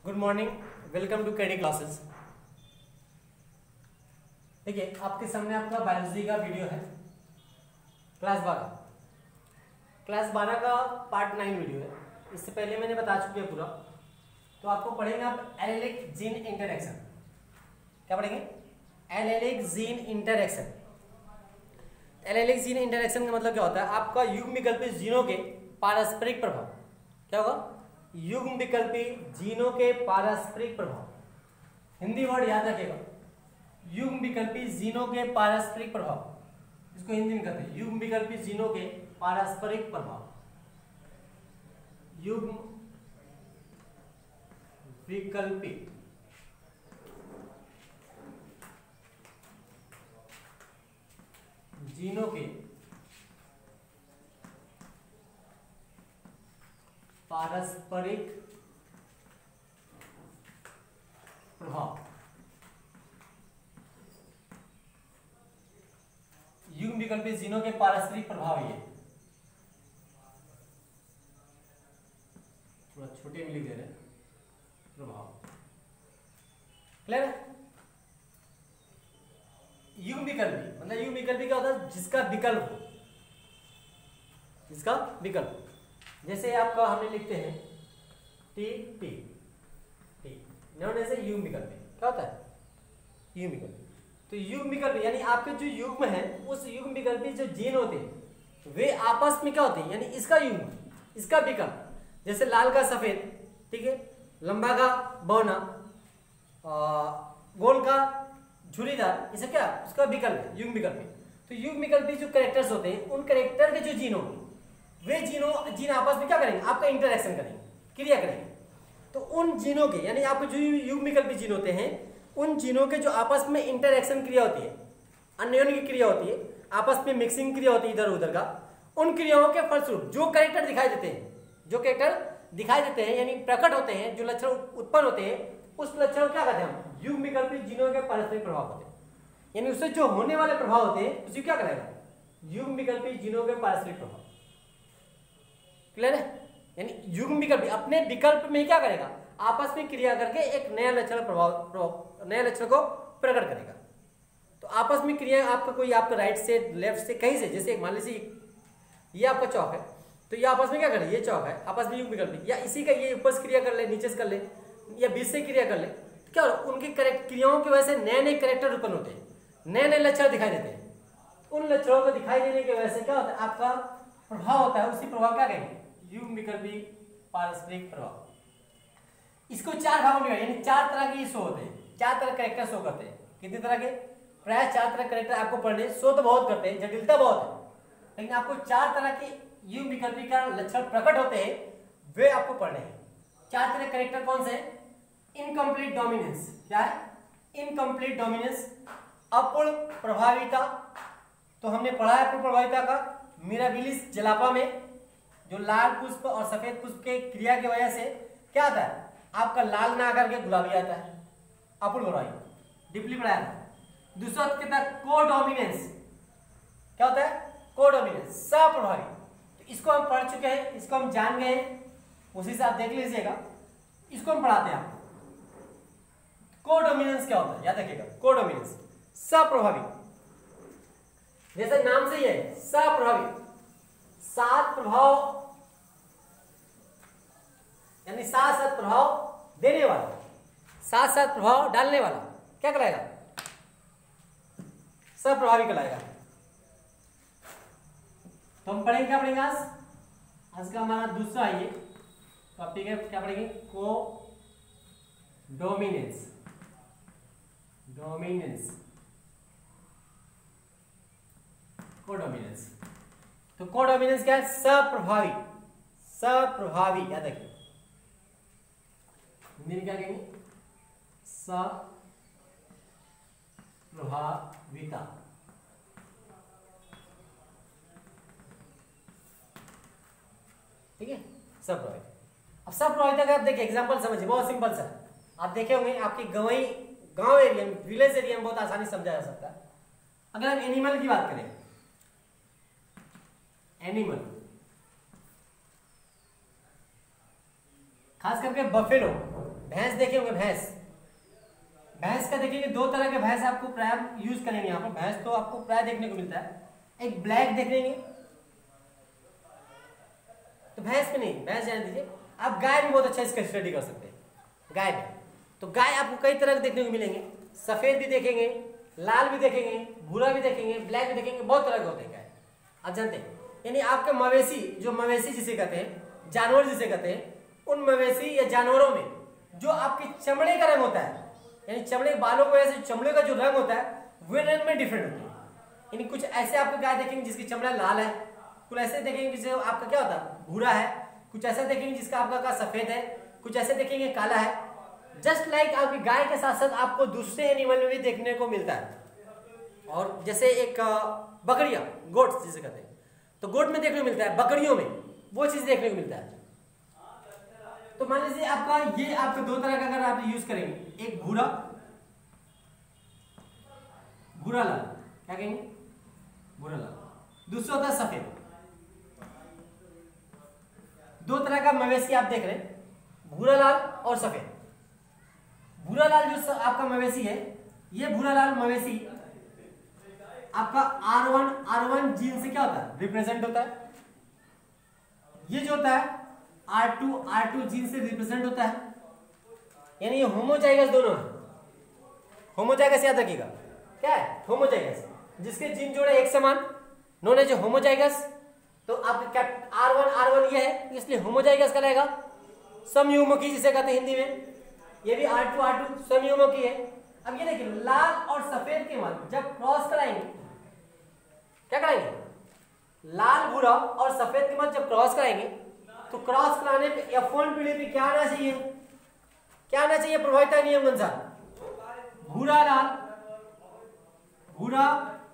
Good morning, welcome to KD classes. देखिए आपके सामने आपका बायोलॉजी का वीडियो है। क्लास 12 का पार्ट 9 वीडियो है। इससे पहले मैंने बता चुके हैं पूरा। तो आपको पढ़ेंगे आप एलेलिक जीन इंटरैक्शन। क्या पढ़ेंगे? Allylic gene interaction. Allylic gene interaction का मतलब क्या होता है? आपका युग्म विकल्पी जीनों के पारस्परिक प्रभाव। क्या होगा? युग्म विकल्पी जीनों के पारस्परिक प्रभाव। हिंदी वर्ड याद रखिएगा, युग्म विकल्पी जीनों के पारस्परिक प्रभाव। इसको हिंदी में कहते हैं युग्म विकल्पी जीनों के पारस्परिक प्रभाव। युग्म विकल्पी जीनों के पारस्परिक प्रभाव। युग्म विकल्पी जीनों के पारस्परिक प्रभाव। ये थोड़ा छोटे में लिख दे रहे हैं, प्रभाव। क्लियर है? युग्म विकल्पी मतलब युग्म विकल्पी क्या होता है? जिसका विकल्प हो, जिसका विकल्प। जैसे आपका हमने लिखते हैं T T T, known as a युग्म विकल्पी। क्या होता है? युग्म विकल्पी। तो युग्म विकल्पी यानी आपके जो युग्म है, उस युग्म विकल्पी जो जीन होते हैं वे आपस में क्या होते हैं? यानी इसका युग्म, इसका विकल्प। जैसे लाल का सफेद, ठीक है, लंबा का बौना, गोल का झुर्रीदार, इसे क्या? उसका विकल्प है, युग्म विकल्पी। तो युग्म विकल्पी जो कैरेक्टर्स होते हैं, उन कैरेक्टर के जो जीन होंगे वे जीन आपस में क्या करेंगे? आपका इंटरेक्शन करेंगे, क्रिया करेंगे। तो उन जीनों के यानी आपके जो युग्म विकल्पी जीन होते हैं, उन जीनों के जो आपस में इंटरेक्शन क्रिया होती है, अन्योन्य की क्रिया होती है, आपस में मिक्सिंग क्रिया होती है इधर उधर का, उन क्रियाओं के फलस्वरूप जो कैरेक्टर दिखाई देते हैं, जो कैरेक्टर दिखाई देते हैं यानी प्रकट होते हैं, जो लक्षण उत्पन्न होते हैं, उस लक्षण को क्या कहते हैं हम? युग्म विकल्पी जीनों के पारस्परिक प्रभाव होते हैं। यानी उससे जो होने वाले प्रभाव होते हैं उसी क्या करेगा? युग्म विकल्पी जीनों के पारस्परिक प्रभाव। क्लियर है? यानी युग्म विकल्पी अपने विकल्प में क्या करेगा? आपस में क्रिया करके एक नया लक्षण नया लक्षण को प्रकट करेगा। तो आपस में क्रिया आपका कोई आपका राइट से लेफ्ट से कहीं से, जैसे मान लीजिए ये आपका चौक है, तो ये आपस में क्या करे? ये चौक है, आपस में युग्म विकल्पी। या इसी का ये ऊपर से क्रिया कर ले, नीचे से कर ले, या बीच से क्रिया कर ले, तो क्या होगा? उनकी क्रियाओं की वजह से नए नए कैरेक्टर उत्पन्न होते हैं, नए नए लक्षण दिखाई देते हैं। उन लक्षणों को दिखाई देने की वजह से क्या होता है? आपका प्रभाव होता है। उसी प्रभाव क्या कहेंगे? युग्म विकल्पी पारस्परिक प्रभाव। इसको चार भागों में यानी चार तरह के शो होते हैं, चार तरह कैरेक्टर शो करते हैं। कितने तरह के? प्राय चार तरह कैरेक्टर आपको पढ़ने। शो तो बहुत करते हैं, जटिलता बहुत है, लेकिन आपको चार तरह के युग्म विकल्पी का लक्षण प्रकट होते हैं, वे आपको पढ़ने हैं। चार तरह कैरेक्टर कौन से हैं? Incomplete dominance. क्या है? Incomplete dominance. अपूर्ण प्रभाविता, तो हमने पढ़ा है अपूर्ण प्रभाविता का मिराबिलिस जलापा में, जो लाल पुष्प और सफेद पुष्प के क्रिया की वजह से क्या आता है? आपका लाल ना आकर के गुलाबी आता है, अपूर्ण प्रभावी। डीपली पढ़ाया था। दूसरा कितना? कोडोमिनेंस। क्या होता है? कोडोमिनेंस, सप्रभावी। तो इसको हम पढ़ चुके हैं, इसको हम जान गए हैं, उसी से आप देख लीजिएगा। इसको हम पढ़ाते हैं आपको। कोडोमिनेंस क्या होता है? याद रखिएगा, कोडोमिनेंस सप्रभावी। जैसे नाम से ही है, सप्रभावी। सात प्रभाव यानी साथ साथ प्रभाव देने वाला, साथ साथ प्रभाव डालने वाला क्या कहलाएगा? सप्रभावी कहलाएगा। तो हम पढ़ेंगे, क्या पढ़ेंगे आज का हमारा दूसरा ये टॉपिक है। क्या पढ़ेंगे? को डोमिनेंस। Dominance, codominance. तो कोडोमिनेंस क्या है? सप्रभावी। सप्रभावी याद रखिए, हिंदी में क्या कहेंगे? सप्रभाविता। ठीक है, सप्रभाविता। अब सप्रभाविता का आप देखिए एग्जांपल समझिए, बहुत सिंपल सा। आप देखे होंगे आपकी गांव एरिया में, विलेज एरिया में बहुत आसानी से समझा जा सकता है। अगर हम एनिमल की बात करें, एनिमल खास करके बफेलो, भैंस देखे होंगे, भैंस का देखेंगे दो तरह के भैंस आपको प्राय यूज करेंगे यहाँ पर। भैंस तो आपको प्राय देखने को मिलता है, एक ब्लैक देख लेंगे, तो भैंस में नहीं, भैंस जाने दीजिए। आप गाय भी बहुत अच्छा इसका स्टडी कर सकते हैं। गाय में तो गाय आपको कई तरह के देखने को मिलेंगे, सफेद भी देखेंगे, लाल भी देखेंगे, भूरा भी देखेंगे, ब्लैक भी देखेंगे, बहुत तरह के होते हैं गाय, आप जानते हैं। यानी आपके मवेशी, जो मवेशी जिसे कहते हैं, जानवर जिसे कहते हैं, उन मवेशी या जानवरों में जो आपके चमड़े का रंग होता है, यानी चमड़े बालों की वजह से चमड़े का जो रंग होता है वह रंग में डिफरेंट होता है। यानी कुछ ऐसे आपको गाय देखेंगे जिसकी चमड़ा लाल है, कुछ ऐसे देखेंगे जिससे आपका क्या होता है भूरा है, कुछ ऐसा देखेंगे जिसका आपका का सफेद है, कुछ ऐसे देखेंगे काला है। जस्ट लाइक आपकी गाय के साथ साथ आपको दूसरे एनिमल में भी देखने को मिलता है। और जैसे एक बकरियां, गोट्स जिसे कहते हैं, तो गोट में देखने को मिलता है, बकरियों में वो चीज देखने को मिलता है। तो मान लीजिए आपका ये आपके दो तरह का अगर आप यूज करेंगे, एक भूरा लाल, क्या कहेंगे, भूरा लाल, दूसरा होता है सफेद। दो तरह का मवेशी आप देख रहे हैं, भूरा लाल और सफेद। भूरा लाल जो आपका मवेशी है, ये भूरा लाल मवेशी आपका R1 जीन से क्या होता है रिप्रेजेंट होता है। ये जो होता है R2 जीन से रिप्रेजेंट होता है, यानी ये होमोजाइगस दोनों है। होमोजाइगस याद रखिएगा, क्या है होमोजाइगस, जिसके जीन जोड़े एक समान, नोन एज होमोजाइगस। तो आपका R1 ये है, इसलिए होमोजाइगस कहलाएगा। समयुग्मकी जिसे कहते हैं हिंदी में, ये भी R2 समयुग्मकी है। अब ये देखिए लाल और सफेद के मध्य जब क्रॉस कराएंगे, क्या कराएंगे, लाल भूरा और सफेद के मध्य जब क्रॉस कराएंगे, तो क्रॉस कराने पे F1 पीढ़ी पे क्या आना चाहिए, क्या आना चाहिए प्रभाविता नियम के अनुसार, भूरा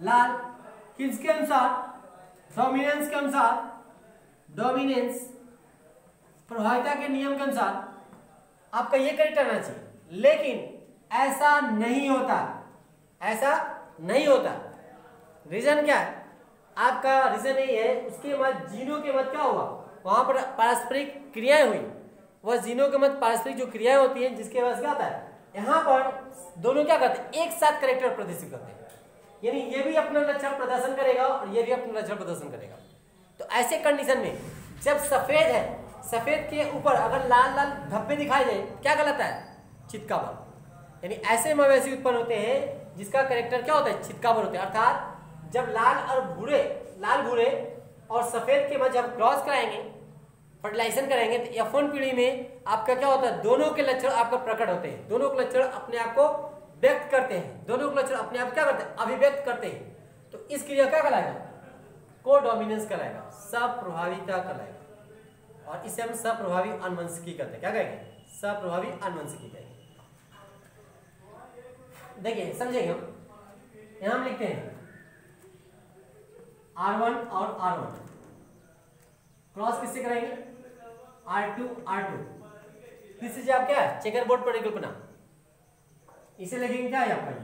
लाल किसके अनुसार, डोमिनेंस के अनुसार, डोमिनेंस प्रभाविता के नियम के अनुसार आपका ये करेक्ट आना चाहिए। लेकिन ऐसा नहीं होता, रीजन क्या है आपका, रीजन यही है उसके मध्य जीनों के मध्य क्या हुआ, वहां पर पारस्परिक क्रियाएं हुई, वह जीनों के मध्य पारस्परिक जो क्रियाएं होती हैं जिसके वजह से क्या होता है, यहाँ पर दोनों क्या करते हैं, एक साथ करेक्टर प्रदर्शित करते हैं। यानी ये भी अपना लक्षण प्रदर्शन करेगा और ये भी अपना लक्षण प्रदर्शन करेगा। तो ऐसे कंडीशन में जब सफेद है, सफेद के ऊपर अगर लाल लाल धब्बे दिखाई दे, क्या गलत है, चितकाबर। यानी ऐसे मवेशी उत्पन्न होते हैं जिसका करेक्टर क्या होता है, चितकाबर होते हैं। अर्थात जब लाल भूरे और सफेद के मध्य जब क्रॉस कराएंगे, फर्टिलाइजेशन करेंगे, तो F1 पीढ़ी में आपका क्या होता है, दोनों के लक्षण आपका प्रकट होते हैं, दोनों के लक्षण अपने आप को व्यक्त करते हैं, दोनों के लक्षण अपने आप क्या करते हैं, अभिव्यक्त करते हैं। तो इस क्रिया क्या कहलाएगा, कोडोमिनेंस कहलाएगा, सप्रभाविता कहलाएगा। और इसे हम सप्रभावी आनुवंशिकी कहते हैं, क्या कहेंगे, सप्रभावी आनुवंशिकी कहेंगे। देखिए समझेंगे हम, यहां हम लिखते हैं R1 और R1 क्रॉस किससे कराएंगे, R2 दिस इज आप क्या है, चेकर बोर्ड परिकल्पना, इसे लिखेंगे क्या है आपका, ये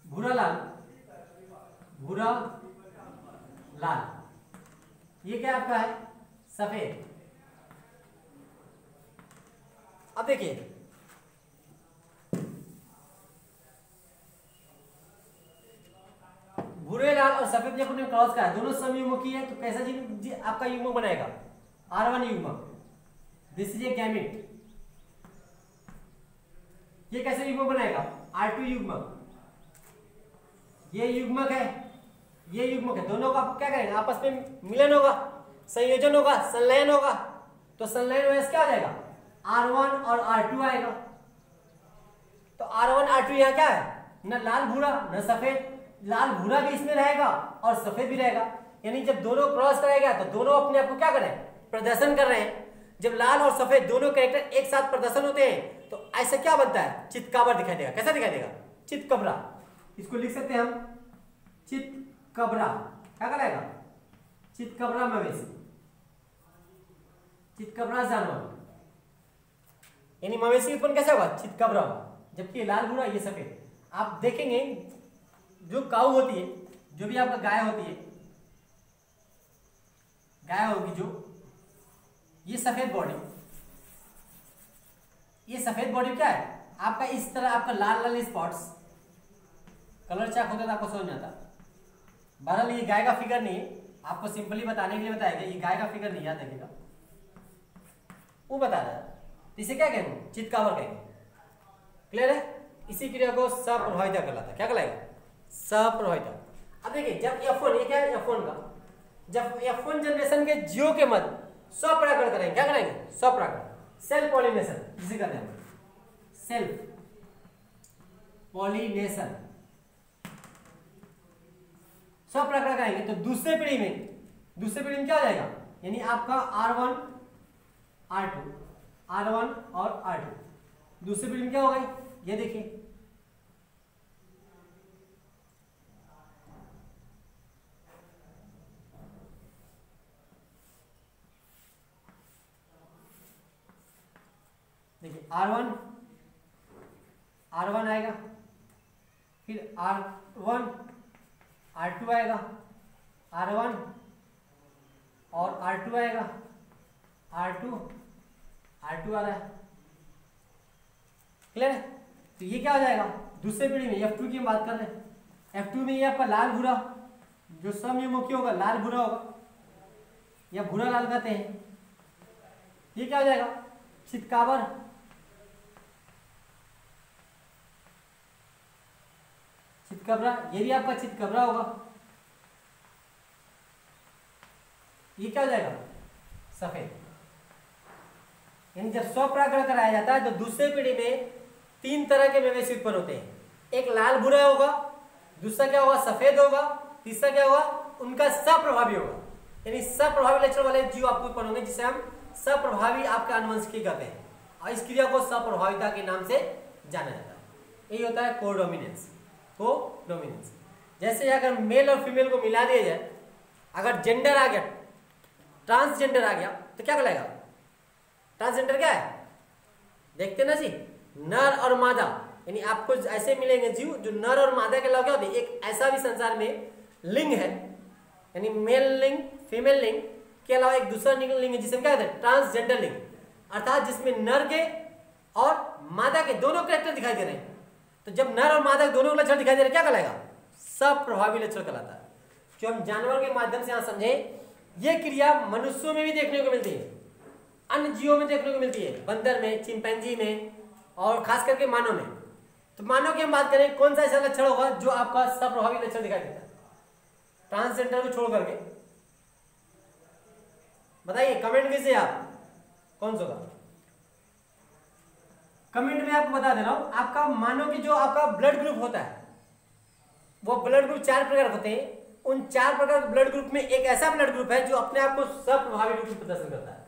भूरा लाल, ये क्या आपका है, सफेद। अब देखिए भूरे लाल और सफेद जब उन्हें क्रॉस करा, दोनों समयुग्मकी है, तो कैसा जी आपका युग्मक बनेगा, R1 युग्मक, दिस इज ए गैमेट। ये कैसे युग्मक बनाएगा, R2 युग्मक, ये युग्मक है, ये युग्मक है, दोनों का क्या करेंगे, आपस में मिलन होगा, संयोजन होगा, संलयन होगा। तो संलयन वजह क्या आ जाएगा, R1 और R2 आएगा। तो R1 R2 यहाँ क्या है, न लाल भूरा न सफेद, लाल भूरा भी इसमें रहेगा और सफेद भी रहेगा। यानी जब दोनों क्रॉस कराएगा तो दोनों अपने आप को क्या कर रहे हैं, प्रदर्शन कर रहे हैं। जब लाल और सफेद दोनों कैरेक्टर एक साथ प्रदर्शन होते हैं तो ऐसा क्या बनता है, चितकाबर दिखाई देगा। कैसा दिखाई देगा, चितकबरा। इसको लिख सकते हैं हम चितकबरा, क्या कहलाएगा, चितकबरा मवेशी, चितकबरा जानवर। यानी मवेशी उत्पन्न कैसा होगा, चितकबरा होगा, जबकि लाल भूरा ये सफेद। आप देखेंगे जो काऊ होती है, जो भी आपका गाय होती है, गाय होगी जो, ये सफेद बॉडी, ये सफेद बॉडी क्या है आपका, इस तरह आपका लाल लाल स्पॉट्स, कलर चेक होता तो आपको समझ में आता। बहरहाल ये गाय का फिगर नहीं है, आपको सिंपली बताने के लिए बताया गया, ये गाय का फिगर नहीं याद रखिएगा, वो बता रहा है। तो इसे क्या कहेंगे, चितकावर कहेंगे। क्लियर है? इसी क्रिया को सप्रभाविता कहलाता है। क्या कहलाएगा? सप्रभाविता। अब देखिए जब F1, ये क्या है F1 का, जब F1 जनरेशन के जीव के मध्य स्वपरागण करेंगे, क्या करेंगे? स्वपरागण, सेल्फ पॉलिनेशन जिसे कहते हैं, सेल्फ पॉलिनेशन, स्वपरागण करेंगे तो दूसरे पीढ़ी में क्या हो जाएगा, यानी आपका R1 और R2 दूसरी पीढ़ी में क्या होगा, ये देखिए R1 आएगा, फिर R1 R2 आएगा, R1 और R2 आएगा, R2 आ रहा है। क्लियर है? तो ये क्या हो जाएगा दूसरे पीढ़ी में, F2 की हम बात कर रहे हैं। F2 में ये आपका लाल भूरा, जो समयुग्मकीय होगा लाल भूरा होगा या भूरा लाल कहते हैं। ये क्या हो जाएगा, चितकाबर, चितकबरा, ये भी आपका चितकबरा होगा। ये क्या हो जाएगा, सफेद। यानी जब स्वपरागण कराया जाता है तो दूसरे पीढ़ी में 3 तरह के मवेशी उत्पन्न होते हैं। एक लाल भूरा होगा, दूसरा क्या होगा, सफेद होगा, तीसरा क्या होगा, उनका सप्रभावी होगा। यानी सप्रभावी लक्षण वाले जीव आपको उत्पन्न होंगे, जिसे हम सप्रभावी आपके आनुवंशिकी कहते हैं, और इस क्रिया को सप्रभाविता के नाम से जाना जाता है। यही होता है कोडोमिनेंस। कोडोमिनेंस जैसे अगर मेल और फीमेल को मिला दिया जाए, अगर जेंडर आ गया, ट्रांसजेंडर आ गया, तो क्या कहलाएगा? ट्रांसजेंडर क्या है, देखते ना जी, नर और मादा। यानी आपको ऐसे मिलेंगे जीव जो नर और मादा के अलावा क्या होते हैं, एक ऐसा भी संसार में लिंग है, यानी मेल लिंग फीमेल लिंग के अलावा एक दूसरा लिंग है जिसे क्या कहते हैं, ट्रांसजेंडर लिंग, अर्थात जिसमें नर के और मादा के दोनों कैरेक्टर दिखाई दे रहे हैं। तो जब नर और मादा दोनों लक्षण दिखाई दे रहे हैं, क्या कहलाएगा? सप्रभावी लक्षण कहलाता है। जो हम जानवर के माध्यम से यहां समझे, ये क्रिया मनुष्यों में भी देखने को मिलती है, अन्य जीवों में देखने को मिलती है, बंदर में, चिंपैंजी में, और खास करके मानव में। तो मानव की हम बात करें, कौन सा ऐसा लक्षण होगा जो आपका सप्रभावी लक्षण दिखाई देता है, ट्रांसजेंडर को छोड़ करके? बताइए कमेंट कीजिए आप, कौन सा होगा? कमेंट में आपको बता दे रहा हूं, आपका मानो कि जो आपका ब्लड ग्रुप होता है, वो ब्लड ग्रुप 4 प्रकार होते हैं। उन 4 प्रकार के ब्लड ग्रुप में एक ऐसा ब्लड ग्रुप है जो अपने आप को सप्रभावी रूप में प्रदर्शन करता है।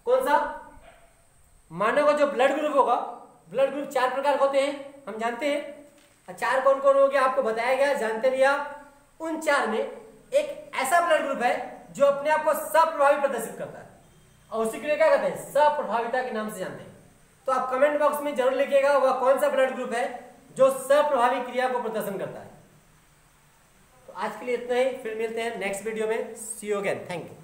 कौन सा? मानव का जो ब्लड ग्रुप होगा, ब्लड ग्रुप 4 प्रकार होते हैं, हम जानते हैं। 4 कौन कौन हो गया आपको बताया गया, जानते भी आप। उन 4 में एक ऐसा ब्लड ग्रुप है जो अपने आप को सप्रभावी प्रदर्शित करता है, और उसी के लिए क्या कहते हैं, सप्रभाविता के नाम से जानते हैं। तो आप कमेंट बॉक्स में जरूर लिखिएगा वह कौन सा ब्लड ग्रुप है जो सप्रभावी क्रिया को प्रदर्शन करता है। तो आज के लिए इतना ही, फिर मिलते हैं नेक्स्ट वीडियो में। सी यू अगेन, थैंक यू।